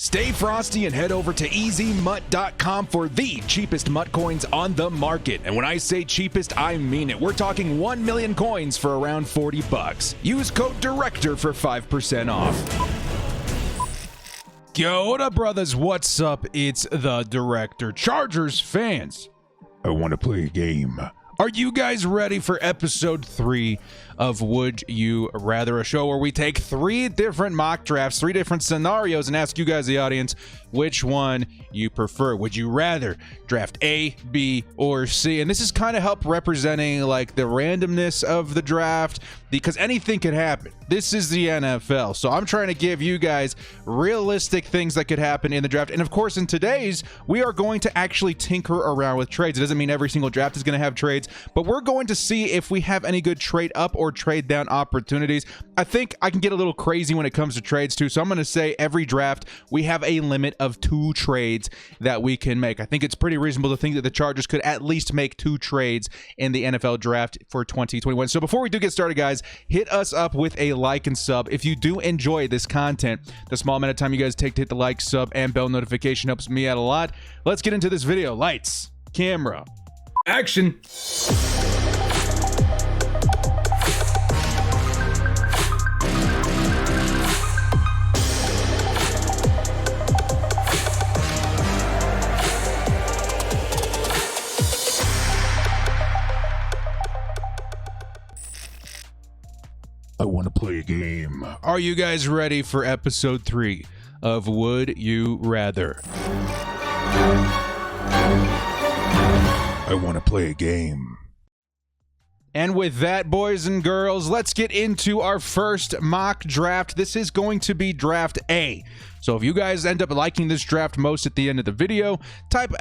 Stay frosty and head over to EasyMut.com for the cheapest MUT coins on the market. And when I say cheapest, I mean it. We're talking 1 million coins for around $40. Use code DIRECTOR for 5% off. Yo, what up, brothers? What's up? It's the Director. Chargers fans, I want to play a game. Are you guys ready for episode 3 of Would You Rather, a show where we take 3 different mock drafts, 3 different scenarios, and ask you guys, the audience, which one you prefer? Would you rather draft A, B, or C? And this is kind of help representing like the randomness of the draft, because anything could happen. This is the NFL, so I'm trying to give you guys realistic things that could happen in the draft. And of course, in today's, we are going to actually tinker around with trades. It doesn't mean every single draft is going to have trades, but we're going to see if we have any good trade up or trade down opportunities. I think I can get a little crazy when it comes to trades too, so I'm going to say every draft we have a limit of 2 trades that we can make. I think it's pretty reasonable to think that the Chargers could at least make 2 trades in the NFL draft for 2021. So before we do get started, guys, hit us up with a like and sub. If you do enjoy this content, the small amount of time you guys take to hit the like, sub, and bell notification helps me out a lot. Let's get into this video. Lights, camera, action. I want to play a game. Are you guys ready for episode 3 of Would You Rather? I want to play a game. And with that, boys and girls, let's get into our first mock draft. This is going to be draft A. So if you guys end up liking this draft most at the end of the video, type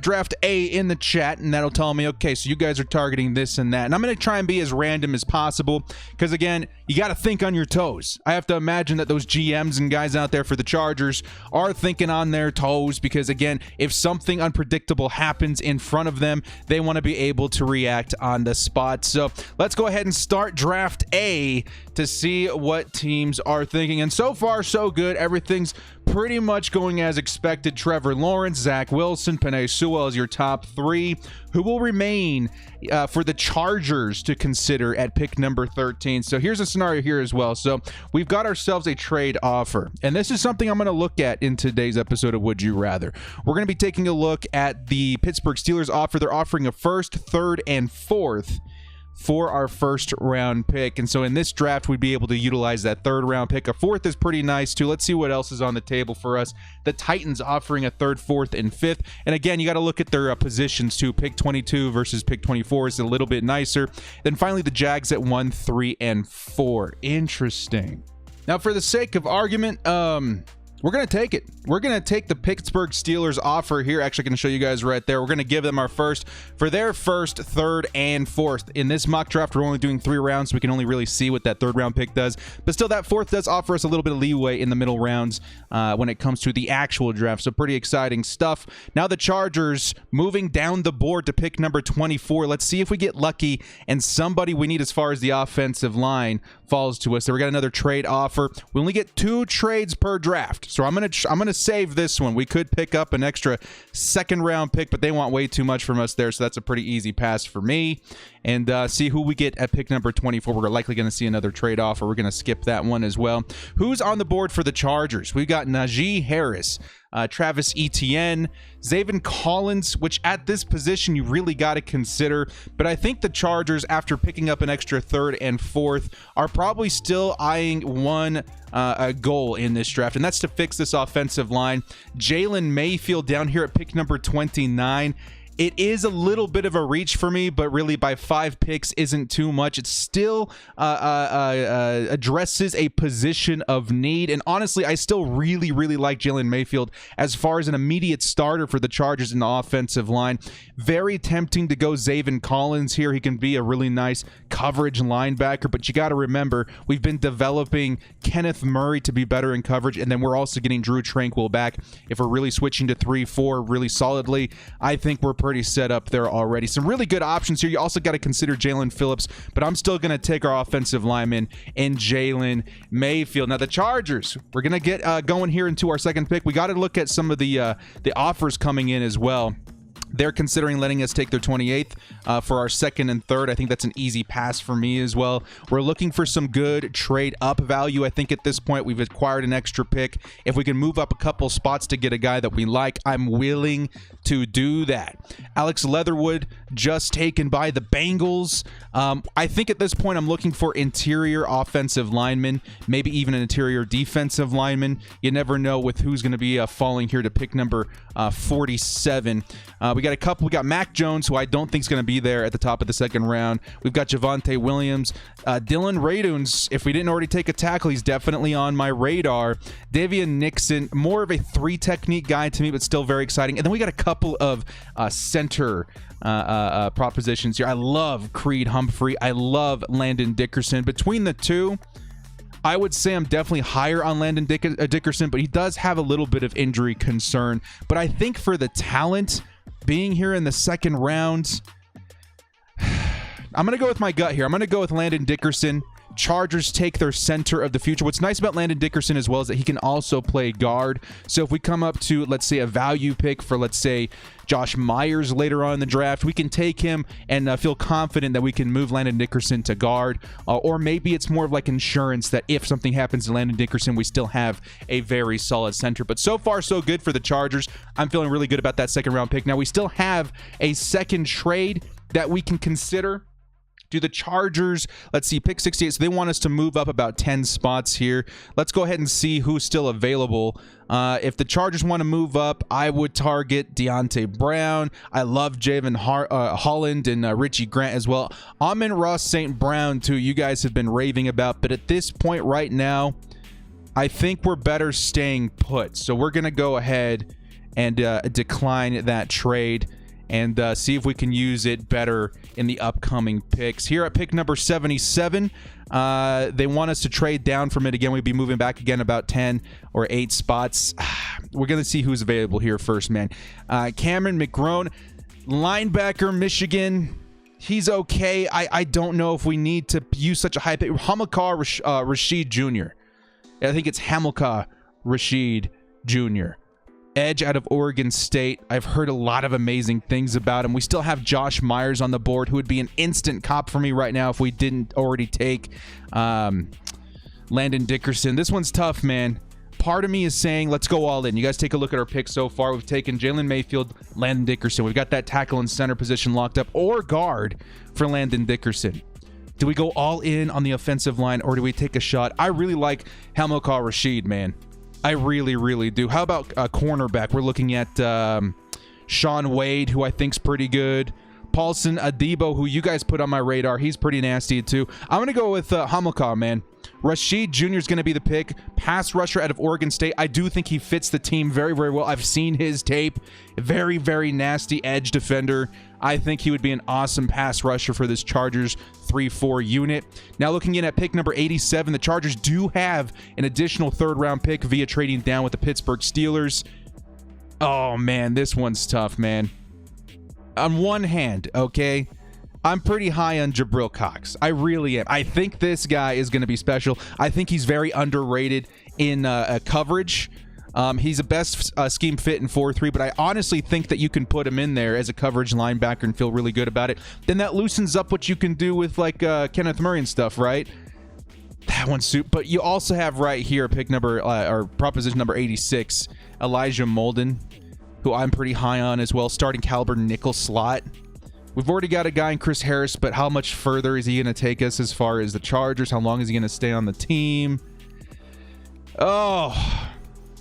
draft A in the chat, and that'll tell me, okay, so you guys are targeting this and that. And I'm going to try and be as random as possible because, again, you got to think on your toes. I have to imagine that those GMs and guys out there for the Chargers are thinking on their toes because, again, if something unpredictable happens in front of them, they want to be able to react on the spot. So let's go ahead and start draft A to see what teams are thinking. And so far, so good. Everything's pretty much going as expected. Trevor Lawrence, Zach Wilson, Penei Sewell as your top 3, who will remain for the Chargers to consider at pick number 13. So here's a scenario here as well. So we've got ourselves a trade offer, and this is something I'm going to look at in today's episode of Would You Rather. We're going to be taking a look at the Pittsburgh Steelers offer. They're offering a 1st, 3rd, and 4th for our 1st round pick. And so in this draft, we'd be able to utilize that 3rd round pick. A 4th is pretty nice too. Let's see what else is on the table for us. The Titans offering a 3rd, 4th, and 5th. And again, you got to look at their positions too. Pick 22 versus pick 24 is a little bit nicer. Then finally, the Jags at 1, 3, and 4. Interesting. Now, for the sake of argument, we're going to take it. We're going to take the Pittsburgh Steelers offer here. Actually, I can show you guys right there. We're going to give them our 1st for their 1st, 3rd, and 4th. In this mock draft, we're only doing 3 rounds, so we can only really see what that 3rd round pick does. But still, that 4th does offer us a little bit of leeway in the middle rounds when it comes to the actual draft. So pretty exciting stuff. Now the Chargers moving down the board to pick number 24. Let's see if we get lucky and somebody we need as far as the offensive line falls to us. So we got another trade offer. We only get 2 trades per draft. So I'm gonna save this one. We could pick up an extra 2nd round pick, but they want way too much from us there, so that's a pretty easy pass for me. And see who we get at pick number 24. We're likely going to see another trade offer. We're going to skip that one as well. Who's on the board for the Chargers? We got Najee Harris, Travis Etienne, Zaven Collins, which at this position you really got to consider. But I think the Chargers, after picking up an extra 3rd and 4th, are probably still eyeing one goal in this draft, and that's to fix this offensive line. Jalen Mayfield down here at pick number 29. It is a little bit of a reach for me, but really by 5 picks isn't too much. It still addresses a position of need. And honestly, I still really like Jalen Mayfield as far as an immediate starter for the Chargers in the offensive line. Very tempting to go Zaven Collins here. He can be a really nice coverage linebacker, but you got to remember, we've been developing Kenneth Murray to be better in coverage, and then we're also getting Drew Tranquill back. If we're really switching to 3-4 really solidly, I think we're pretty set up there already. Some really good options here. You also got to consider Jalen Phillips, but I'm still going to take our offensive lineman in Jalen Mayfield. Now, the Chargers, we're going to get going here into our second pick. We got to look at some of the offers coming in as well. They're considering letting us take their 28th for our second and third. I think that's an easy pass for me as well. We're looking for some good trade up value. I think at this point we've acquired an extra pick. If we can move up a couple spots to get a guy that we like, I'm willing to do that. Alex Leatherwood just taken by the Bengals. I think at this point I'm looking for interior offensive linemen, maybe even an interior defensive lineman. You never know with who's going to be falling here to pick number 47. We got a couple. We got Mac Jones, who I don't think is going to be there at the top of the second round. We've got Javonte Williams. Dylan Raduns, if we didn't already take a tackle, he's definitely on my radar. Davian Nixon, more of a three technique guy to me, but still very exciting. And then we got a couple of center propositions here. I love Creed Humphrey. I love Landon Dickerson. Between the two, I would say I'm definitely higher on Landon Dickerson, but he does have a little bit of injury concern. But I think for the talent being here in the second round, I'm going to go with my gut here. I'm going to go with Landon Dickerson. Chargers take their center of the future. What's nice about Landon Dickerson as well is that he can also play guard. So if we come up to, let's say, a value pick for, let's say, Josh Myers later on in the draft, we can take him and feel confident that we can move Landon Dickerson to guard. Or maybe it's more of like insurance that if something happens to Landon Dickerson, we still have a very solid center. But so far, so good for the Chargers. I'm feeling really good about that second round pick. Now, we still have a second trade that we can consider. Do the Chargers, let's see, pick 68, so they want us to move up about 10 spots here. Let's go ahead and see who's still available. If the Chargers want to move up, I would target Deontay Brown. I love Javon Holland and Richie Grant as well. Amon-Ra St. Brown, too, you guys have been raving about, but at this point right now, I think we're better staying put. So we're going to go ahead and decline that trade and see if we can use it better in the upcoming picks. Here at pick number 77, they want us to trade down from it again. We'd be moving back again about 10 or 8 spots. We're going to see who's available here first, man. Cameron McGrone, linebacker, Michigan. He's okay. I don't know if we need to use such a high pick. Hamilcar Rashid Jr. I think it's Hamilcar Rashid Jr. Edge out of Oregon State. I've heard a lot of amazing things about him. We still have Josh Myers on the board, who would be an instant cop for me right now if we didn't already take Landon Dickerson. This one's tough, man. Part of me is saying, let's go all in. You guys take a look at our picks so far. We've taken Jalen Mayfield, Landon Dickerson. We've got that tackle and center position locked up, or guard for Landon Dickerson. Do we go all in on the offensive line, or do we take a shot? I really like Hamilcar Rashid, man. I really, really do. How about a cornerback? We're looking at Sean Wade, who I think's pretty good. Paulson Adebo, who you guys put on my radar. He's pretty nasty, too. I'm going to go with Hamilcar, man. Rashid Jr. is going to be the pick. Pass rusher out of Oregon State. I do think he fits the team very, very well. I've seen his tape. Very, very nasty edge defender. I think he would be an awesome pass rusher for this Chargers 3-4 unit. Now looking in at pick number 87, the Chargers do have an additional third-round pick via trading down with the Pittsburgh Steelers. Oh, man, this one's tough, man. On one hand, okay, I'm pretty high on Jabril Cox. I really am. I think this guy is going to be special. I think he's very underrated in coverage. He's a best scheme fit in 4-3, but I honestly think that you can put him in there as a coverage linebacker and feel really good about it. Then that loosens up what you can do with like Kenneth Murray and stuff, right? That one's super. But you also have right here pick number or proposition number 86, Elijah Molden, who I'm pretty high on as well. Starting caliber nickel slot. We've already got a guy in Chris Harris, but how much further is he going to take us as far as the Chargers? How long is he going to stay on the team? Oh,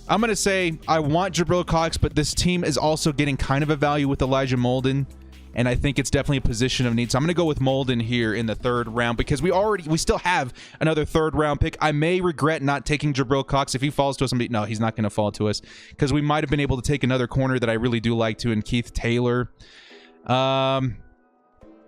I'm going to say I want Jabril Cox, but this team is also getting kind of a value with Elijah Molden, and I think it's definitely a position of need. So I'm going to go with Molden here in the third round because we still have another third round pick. I may regret not taking Jabril Cox. If he falls to us, no, he's not going to fall to us because we might have been able to take another corner that I really do like too in Keith Taylor.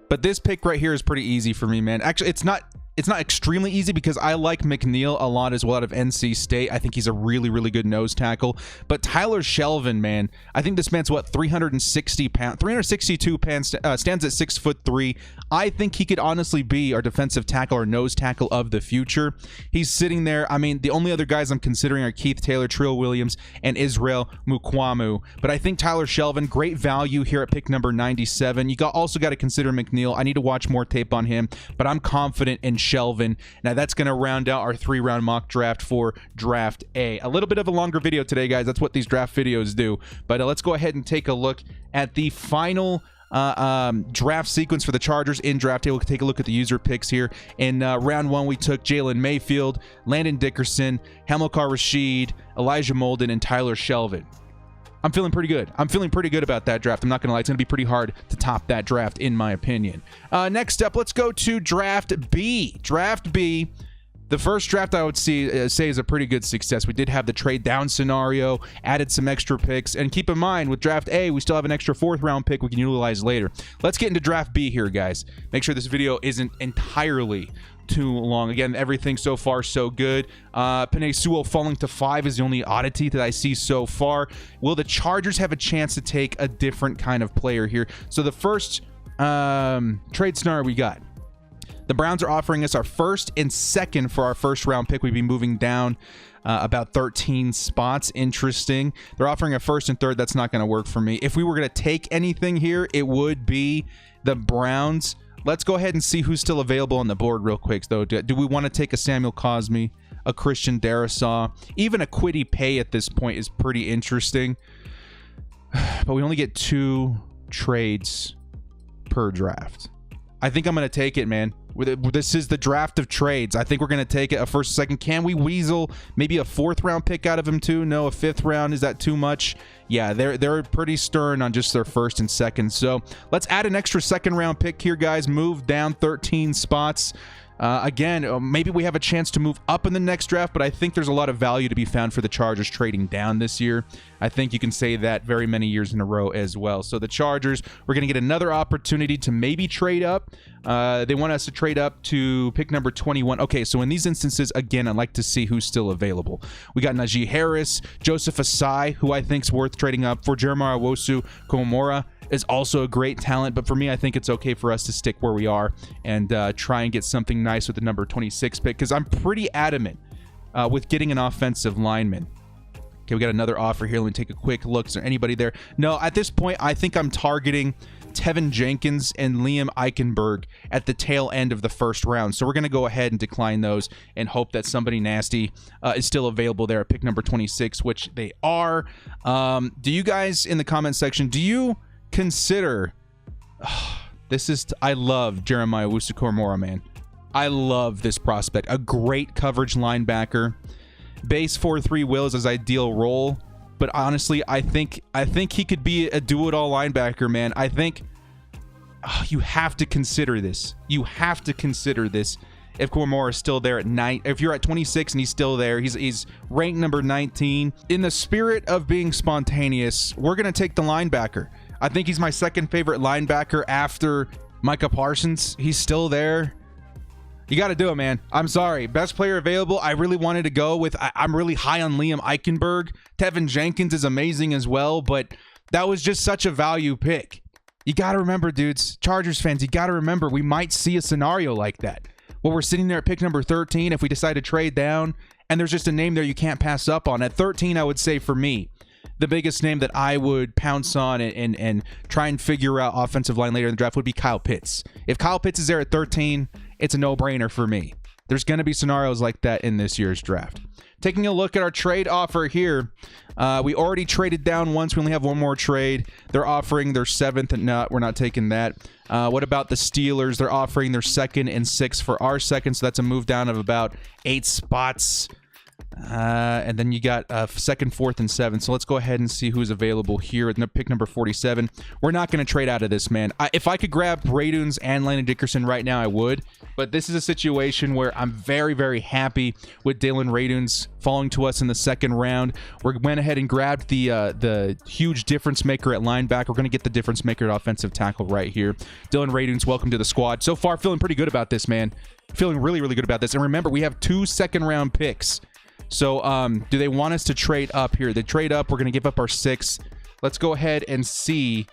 But this pick right here is pretty easy for me, man. Actually, it's not it's not extremely easy because I like McNeil a lot as well out of NC State. I think he's a really, really good nose tackle. But Tyler Shelvin, man, I think this man's what, 362 pounds, stands at 6'3". I think he could honestly be our defensive tackle or nose tackle of the future. He's sitting there. I mean, the only other guys I'm considering are Keith Taylor, Trill Williams, and Israel Mukwamu. But I think Tyler Shelvin, great value here at pick number 97. You also got to consider McNeil. I need to watch more tape on him, but I'm confident in Shelvin. Now that's going to round out our 3-round mock draft for draft A. A little bit of a longer video today, guys. That's what these draft videos do. But let's go ahead and take a look at the final draft sequence for the Chargers in draft A. We'll take a look at the user picks here. In round 1, we took Jalen Mayfield, Landon Dickerson, Hamilcar Rashed, Elijah Molden, and Tyler Shelvin. I'm feeling pretty good. I'm feeling pretty good about that draft. I'm not going to lie. It's going to be pretty hard to top that draft, in my opinion. Next up, let's go to draft B. Draft B. The first draft I would say is a pretty good success. We did have the trade down scenario, added some extra picks, and keep in mind with draft A, we still have an extra 4th-round pick we can utilize later. Let's get into draft B here, guys. Make sure this video isn't entirely too long. Again, everything so far so good. Penei Sewell falling to 5 is the only oddity that I see so far. Will the Chargers have a chance to take a different kind of player here? So the first trade scenario we got. The Browns are offering us our 1st and 2nd for our 1st-round pick. We'd be moving down about 13 spots. Interesting. They're offering a 1st and 3rd. That's not going to work for me. If we were going to take anything here, it would be the Browns. Let's go ahead and see who's still available on the board real quick, though. Do we want to take a Samuel Cosme, a Christian Darrisaw? Even a Kwity Paye at this point is pretty interesting. But we only get 2 trades per draft. I think I'm going to take it, man. This is the draft of trades. I think we're going to take it a 1st, 2nd. Can we weasel maybe a 4th-round pick out of him too? No, a 5th round. Is that too much? Yeah, they're pretty stern on just their 1st and 2nd. So let's add an extra 2nd-round pick here, guys. Move down 13 spots. Again, maybe we have a chance to move up in the next draft, but I think there's a lot of value to be found for the Chargers trading down this year. I think you can say that very many years in a row as well. So the Chargers, we're going to get another opportunity to maybe trade up. They want us to trade up to pick number 21. Okay, so in these instances, again, I'd like to see who's still available. We got Najee Harris, Joseph Asai, who I think is worth trading up for. Jeremiah Owusu-Koramoah is also a great talent, but for me, I think it's okay for us to stick where we are and try and get something nice with the number 26 pick, because I'm pretty adamant with getting an offensive lineman. Okay, we got another offer here. Let me take a quick look. Is there anybody there? No, at this point, I think I'm targeting Tevin Jenkins and Liam Eichenberg at the tail end of the 1st round. So we're going to go ahead and decline those and hope that somebody nasty is still available there at pick number 26, which they are. Do you guys in the comment section, do you consider I love Jeremiah Owusu-Koramoah, man. I love this prospect. A great coverage linebacker. Base 4.3 will is his ideal role, but honestly, I think he could be a do-it-all linebacker, man. I think you have to consider this. You have to consider this. If Koramoah is still there at 9, if you're at 26 and he's still there, he's ranked number 19. In the spirit of being spontaneous, we're gonna take the linebacker. I think he's my 2nd favorite linebacker after Micah Parsons. He's still there. You got to do it, man. I'm sorry. Best player available. I really wanted to go with, I'm really high on Liam Eichenberg. Tevin Jenkins is amazing as well, but that was just such a value pick. You got to remember, dudes, Chargers fans, you got to remember, we might see a scenario like that where we're sitting there at pick number 13 if we decide to trade down, and there's just a name there you can't pass up on. At 13, I would say for me, the biggest name that I would pounce on and try and figure out offensive line later in the draft would be Kyle Pitts. If Kyle Pitts is there at 13, it's a no-brainer for me. There's going to be scenarios like that in this year's draft. Taking a look at our trade offer here, we already traded down once. We only have one more trade. They're offering their 7th, and no, we're not taking that. What about the Steelers? They're offering their 2nd and 6th for our 2nd, so that's a move down of about 8 spots. And then you got 2nd, 4th, and 7th. So let's go ahead and see who's available here at pick number 47. We're not going to trade out of this, man. If I could grab Raduns and Landon Dickerson right now, I would. But this is a situation where I'm very, very happy with Dylan Raduns falling to us in the 2nd round. We went ahead and grabbed the huge difference maker at linebacker. We're going to get the difference maker at offensive tackle right here. Dylan Raduns, welcome to the squad. So far, feeling pretty good about this, man. Feeling really, really good about this. And remember, we have 2 second-round picks. So do they want us to trade up here? They trade up. We're going to give up our 6. Let's go ahead and see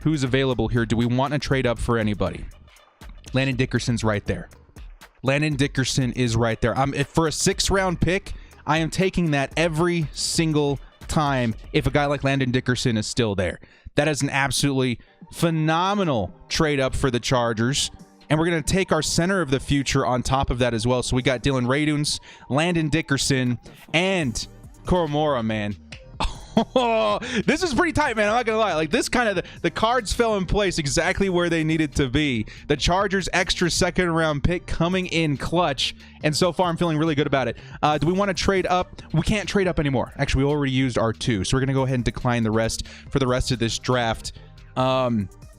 who's available here. Do we want to trade up for anybody? Landon Dickerson's right there. Landon Dickerson is right there. If for a 6th-round pick, I am taking that every single time if a guy like Landon Dickerson is still there. That is an absolutely phenomenal trade up for the Chargers. And we're going to take our center of the future on top of that as well. So we got Dylan Raduns, Landon Dickerson, and Koromora, man. Oh, this is pretty tight, man. I'm not going to lie. Like, this kind of, the cards fell in place exactly where they needed to be. The Chargers' extra second-round pick coming in clutch. And so far, I'm feeling really good about it. Do we want to trade up? We can't trade up anymore. Actually, we already used our 2. So we're going to go ahead and decline the rest for the rest of this draft.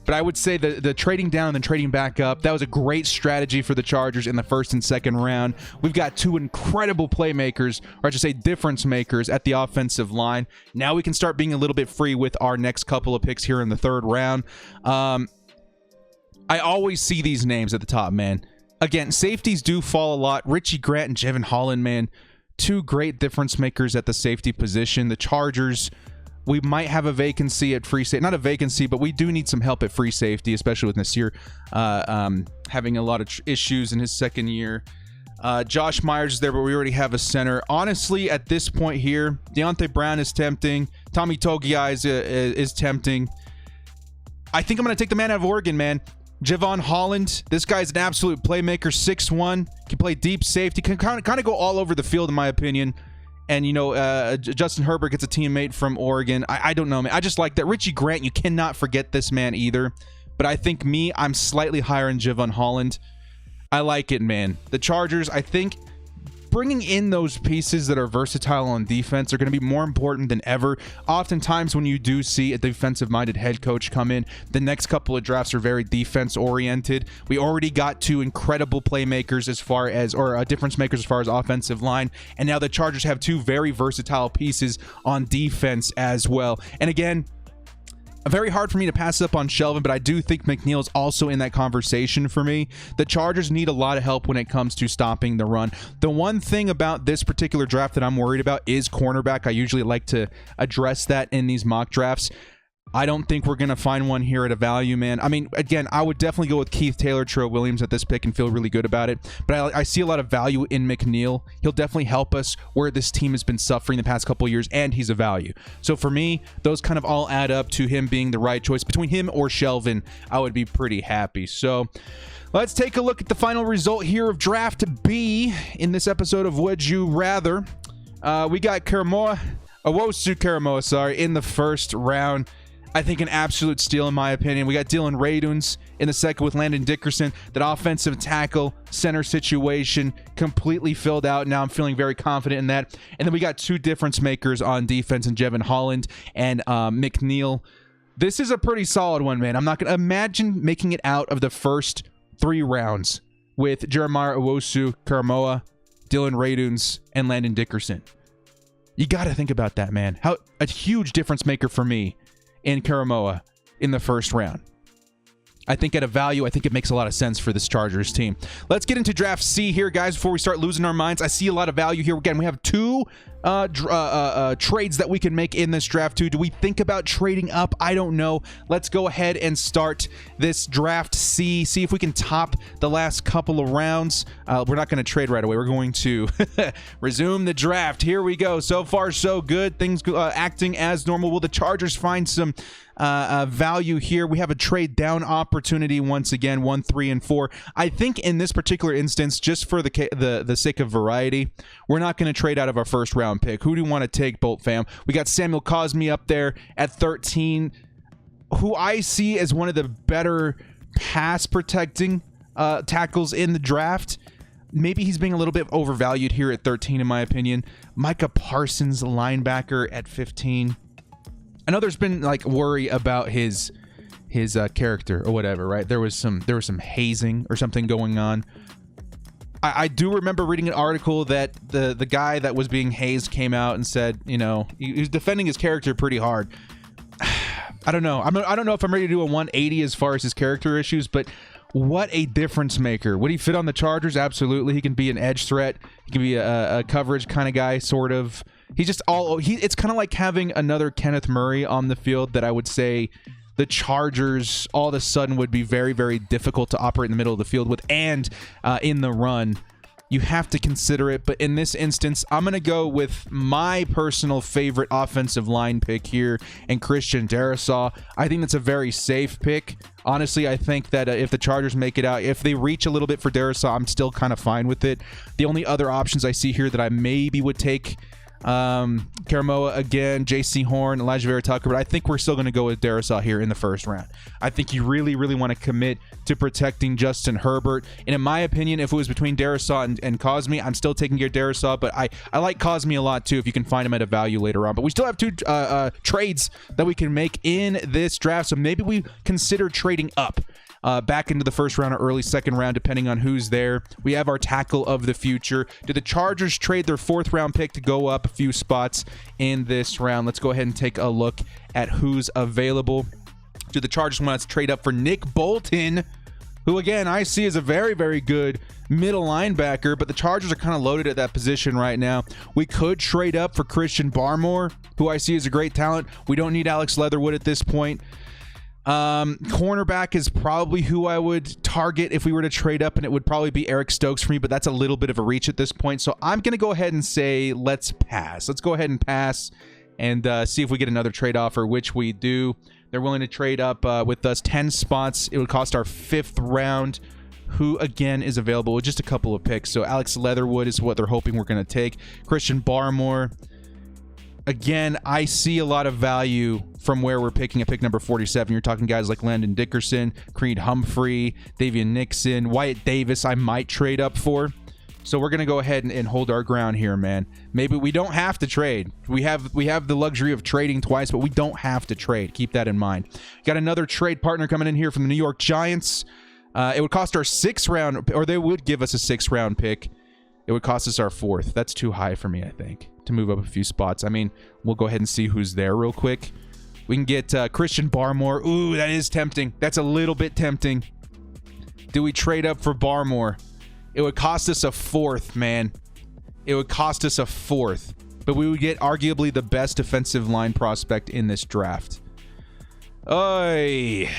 But I would say the trading down and then trading back up, that was a great strategy for the Chargers in the 1st and 2nd round. We've got 2 incredible playmakers, or I should say difference makers, at the offensive line. Now we can start being a little bit free with our next couple of picks here in the 3rd round. I always see these names at the top, man. Again, safeties do fall a lot. Richie Grant and Jevon Holland, man. 2 great difference makers at the safety position. The Chargers, we might have a vacancy at free safety. Not a vacancy, but we do need some help at free safety, especially with Nasir having a lot of issues in his 2nd year. Josh Myers is there, but we already have a center. Honestly, at this point here, Deontay Brown is tempting. Tommy Togiai is tempting. I think I'm going to take the man out of Oregon, man. Jevon Holland, this guy's an absolute playmaker, 6'1", can play deep safety, can kind of go all over the field, in my opinion. And, you know, Justin Herbert gets a teammate from Oregon. I don't know, man. I just like that. Richie Grant, you cannot forget this man either. But I think I'm slightly higher in Jevon Holland. I like it, man. The Chargers, I think bringing in those pieces that are versatile on defense are going to be more important than ever. Oftentimes when you do see a defensive-minded head coach come in, the next couple of drafts are very defense-oriented. We already got 2 incredible playmakers as far as, or difference makers as far as offensive line, and now the Chargers have 2 very versatile pieces on defense as well. And again, very hard for me to pass up on Shelvin, but I do think McNeil is also in that conversation for me. The Chargers need a lot of help when it comes to stopping the run. The one thing about this particular draft that I'm worried about is cornerback. I usually like to address that in these mock drafts. I don't think we're going to find one here at a value, man. I mean, again, I would definitely go with Keith Taylor, Terrell Williams at this pick and feel really good about it. But I see a lot of value in McNeil. He'll definitely help us where this team has been suffering the past couple of years, and he's a value. So for me, those kind of all add up to him being the right choice. Between him or Shelvin, I would be pretty happy. So let's take a look at the final result here of Draft B in this episode of Would You Rather. We got Owusu-Koramoah, in the 1st round. I think an absolute steal in my opinion. We got Dylan Raduns in the 2nd with Landon Dickerson. That offensive tackle center situation completely filled out. Now I'm feeling very confident in that. And then we got 2 difference makers on defense in Jevon Holland and McNeil. This is a pretty solid one, man. I'm not going to imagine making it out of the first 3 rounds with Jeremiah Owusu-Koramoah, Dylan Raduns, and Landon Dickerson. You got to think about that, man. How a huge difference maker for me in Koramoah in the 1st round. I think at a value, I think it makes a lot of sense for this Chargers team. Let's get into Draft C here, guys, before we start losing our minds. I see a lot of value here. Again, we have 2 trades that we can make in this draft too. Do we think about trading up? I don't know. Let's go ahead and start this Draft C. See if we can top the last couple of rounds. We're not going to trade right away. We're going to resume the draft. Here we go. So far, so good. Things acting as normal. Will the Chargers find some value here? We have a trade down opportunity once again, 1, 3, and 4. I think in this particular instance, just for the sake of variety, we're not going to trade out of our 1st round pick. Who do you want to take, Bolt fam? We got Samuel Cosmi up there at 13, who I see as one of the better pass protecting tackles in the draft. Maybe he's being a little bit overvalued here at 13, in my opinion. Micah Parsons, linebacker, at 15. I know there's been like worry about his character or whatever, right? There was some hazing or something going on. I do remember reading an article that the guy that was being hazed came out and said, you know, he was defending his character pretty hard. I don't know. I don't know if I'm ready to do a 180 as far as his character issues, but what a difference maker. Would he fit on the Chargers? Absolutely. He can be an edge threat. He can be a coverage kind of guy, sort of. He's just it's kind of like having another Kenneth Murray on the field that I would say the Chargers all of a sudden would be very, very difficult to operate in the middle of the field with, and in the run. You have to consider it, but in this instance, I'm going to go with my personal favorite offensive line pick here, and Christian Darrisaw. I think that's a very safe pick. Honestly, I think that if the Chargers make it out, if they reach a little bit for Darrisaw, I'm still kind of fine with it. The only other options I see here that I maybe would take, Karamoa again, JC Horn, Elijah Vera Tucker, but I think we're still going to go with Darrisaw here in the first round. I think you really, really want to commit to protecting Justin Herbert. And in my opinion, if it was between Darrisaw and Cosme, I'm still taking your Darrisaw, but I like Cosme a lot too if you can find him at a value later on. But we still have two trades that we can make in this draft, so maybe we consider trading up. Back into the first round or early second round, depending on who's there. We have our tackle of the future. Do the Chargers trade their 4th round pick to go up a few spots in this round? Let's go ahead and take a look at who's available. Do the Chargers want to trade up for Nick Bolton, who again I see as a very, very good middle linebacker, but the Chargers are kind of loaded at that position right now. We could trade up for Christian Barmore, who I see as a great talent. We don't need Alex Leatherwood at this point. Cornerback is probably who I would target if we were to trade up, and it would probably be Eric Stokes for me, but that's a little bit of a reach at this point. So I'm going to go ahead and say let's pass. Let's go ahead and pass and see if we get another trade offer, which we do. They're willing to trade up with us 10 spots. It would cost our 5th round. Who, again, is available with just a couple of picks. So Alex Leatherwood is what they're hoping we're going to take. Christian Barmore. Again, I see a lot of value from where we're picking at pick number 47. You're talking guys like Landon Dickerson, Creed Humphrey, Davian Nixon, Wyatt Davis I might trade up for. So we're going to go ahead and hold our ground here, man. Maybe we don't have to trade. We have the luxury of trading twice, but we don't have to trade. Keep that in mind. Got another trade partner coming in here from the New York Giants. It would cost our 6th round, or they would give us a 6th round pick. It would cost us our 4th. That's too high for me, I think, to move up a few spots. I mean, we'll go ahead and see who's there real quick. We can get Christian Barmore. Ooh, that is tempting. That's a little bit tempting. Do we trade up for Barmore? It would cost us a 4th, man. It would cost us a 4th. But we would get arguably the best defensive line prospect in this draft. Oy.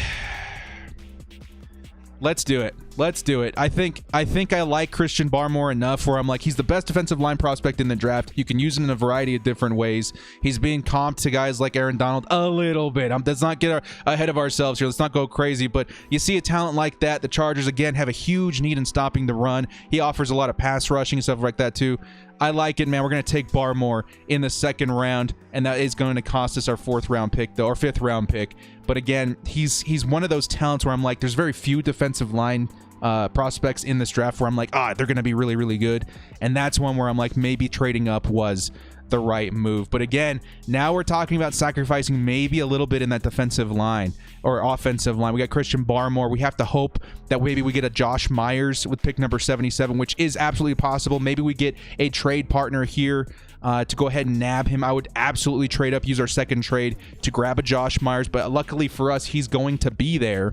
Let's do it. Let's do it. I think I like Christian Barmore enough where I'm like, he's the best defensive line prospect in the draft. You can use him in a variety of different ways. He's being comped to guys like Aaron Donald a little bit. Let's not get ahead of ourselves here. Let's not go crazy. But you see a talent like that. The Chargers, again, have a huge need in stopping the run. He offers a lot of pass rushing and stuff like that, too. I like it, man. We're going to take Barmore in the 2nd round, and that is going to cost us our 4th round pick, though, or 5th round pick. But again, he's one of those talents where I'm like, there's very few defensive line prospects in this draft where I'm like, they're going to be really, really good. And that's one where I'm like, maybe trading up was the right move. But again, now we're talking about sacrificing maybe a little bit in that defensive line or offensive line. We got Christian Barmore. We have to hope that maybe we get a Josh Myers with pick number 77, which is absolutely possible. Maybe we get a trade partner here to go ahead and nab him. I would absolutely trade up, use our 2nd trade to grab a Josh Myers, but luckily for us, he's going to be there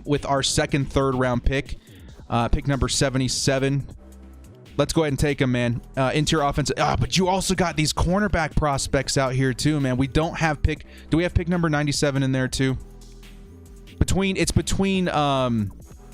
with our 2nd, 3rd round pick, pick number 77. Let's go ahead and take him, man. Interior offensive. But you also got these cornerback prospects out here too, man. We don't have pick. Do we have pick number 97 in there too? It's between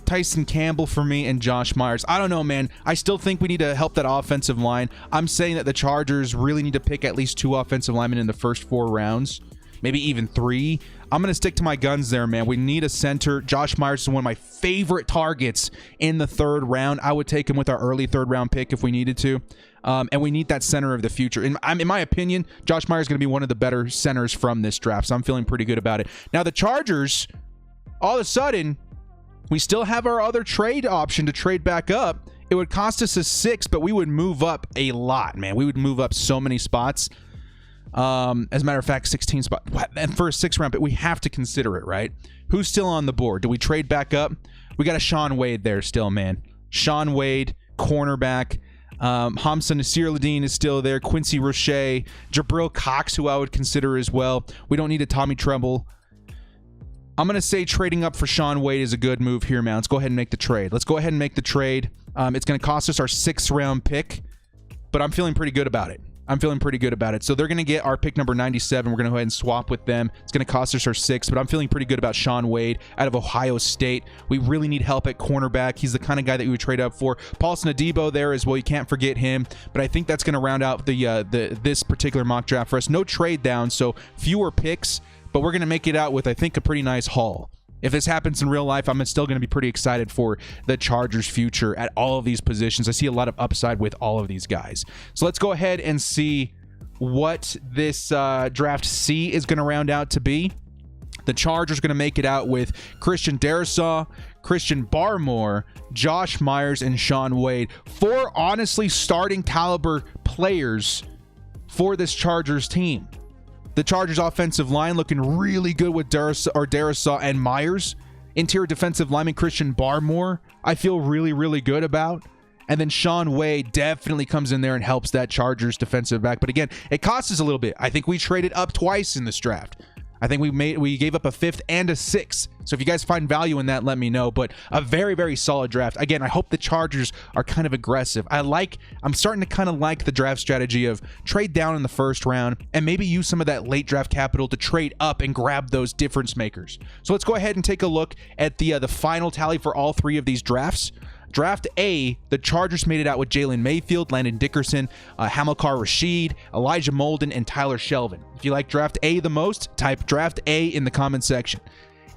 Tyson Campbell for me and Josh Myers. I don't know, man. I still think we need to help that offensive line. I'm saying that the Chargers really need to pick at least 2 offensive linemen in the first 4 rounds. Maybe even 3. I'm going to stick to my guns there, man. We need a center. Josh Myers is one of my favorite targets in the 3rd round. I would take him with our early 3rd round pick if we needed to. And we need that center of the future. In my opinion, Josh Myers is going to be one of the better centers from this draft, so I'm feeling pretty good about it. Now, the Chargers, all of a sudden, we still have our other trade option to trade back up. It would cost us a 6, but we would move up a lot, man. We would move up so many spots. As a matter of fact, 16 spot. And for a 6th round, but we have to consider it, right? Who's still on the board? Do we trade back up? We got a Sean Wade there still, man. Sean Wade, cornerback. Hamza Nasir-Ladin is still there. Quincy Roche, Jabril Cox, who I would consider as well. We don't need a Tommy Tremble. I'm going to say trading up for Shaun Wade is a good move here, man. Let's go ahead and make the trade. It's going to cost us our 6th round pick, but I'm feeling pretty good about it. So they're going to get our pick number 97. We're going to go ahead and swap with them. It's going to cost us our 6th, but I'm feeling pretty good about Shaun Wade out of Ohio State. We really need help at cornerback. He's the kind of guy that we would trade up for. Paulson Adebo there as well. You can't forget him, but I think that's going to round out this particular mock draft for us. No trade down, so fewer picks, but we're going to make it out with, I think, a pretty nice haul. If this happens in real life, I'm still going to be pretty excited for the Chargers' future at all of these positions. I see a lot of upside with all of these guys. So let's go ahead and see what this draft C is going to round out to be. The Chargers are going to make it out with Christian Darrisaw, Christian Barmore, Josh Myers, and Shaun Wade. 4 honestly starting caliber players for this Chargers team. The Chargers offensive line looking really good with Darrisaw and Myers. Interior defensive lineman Christian Barmore, I feel really, really good about. And then Shaun Wade definitely comes in there and helps that Chargers defensive back. But again, it costs us a little bit. I think we traded up twice in this draft. I think we gave up a 5th and a 6th. So if you guys find value in that, let me know. But a very, very solid draft. Again, I hope the Chargers are kind of aggressive. I'm starting to kind of like the draft strategy of trade down in the 1st round and maybe use some of that late draft capital to trade up and grab those difference makers. So let's go ahead and take a look at the final tally for all 3 of these drafts. Draft A, the Chargers made it out with Jalen Mayfield, Landon Dickerson, Hamilcar Rashed, Elijah Molden, and Tyler Shelvin. If you like Draft A the most, type Draft A in the comment section.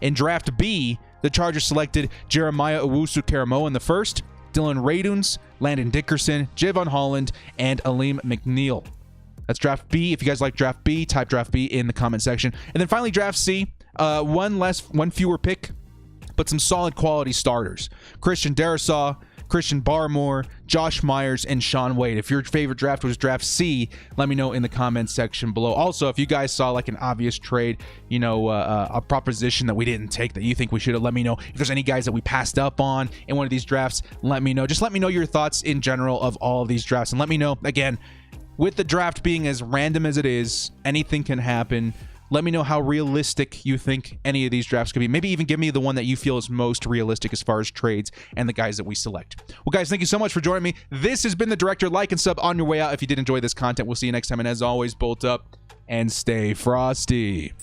In Draft B, the Chargers selected Jeremiah Owusu-Karamoah in the 1st, Dylan Raduns, Landon Dickerson, Javon Holland, and Aleem McNeil. That's Draft B. If you guys like Draft B, type Draft B in the comment section. And then finally, Draft C, one fewer pick, but some solid quality starters. Christian Darrisaw, Christian Barmore, Josh Myers, and Shaun Wade. If your favorite draft was Draft C, let me know in the comments section below. Also, if you guys saw like an obvious trade, a proposition that we didn't take that you think we should have, let me know. If there's any guys that we passed up on in one of these drafts, let me know. Just let me know your thoughts in general of all of these drafts. And let me know, again, with the draft being as random as it is, anything can happen. Let me know how realistic you think any of these drafts could be. Maybe even give me the one that you feel is most realistic as far as trades and the guys that we select. Well, guys, thank you so much for joining me. This has been The Director. Like and sub on your way out if you did enjoy this content. We'll see you next time. And as always, bolt up and stay frosty.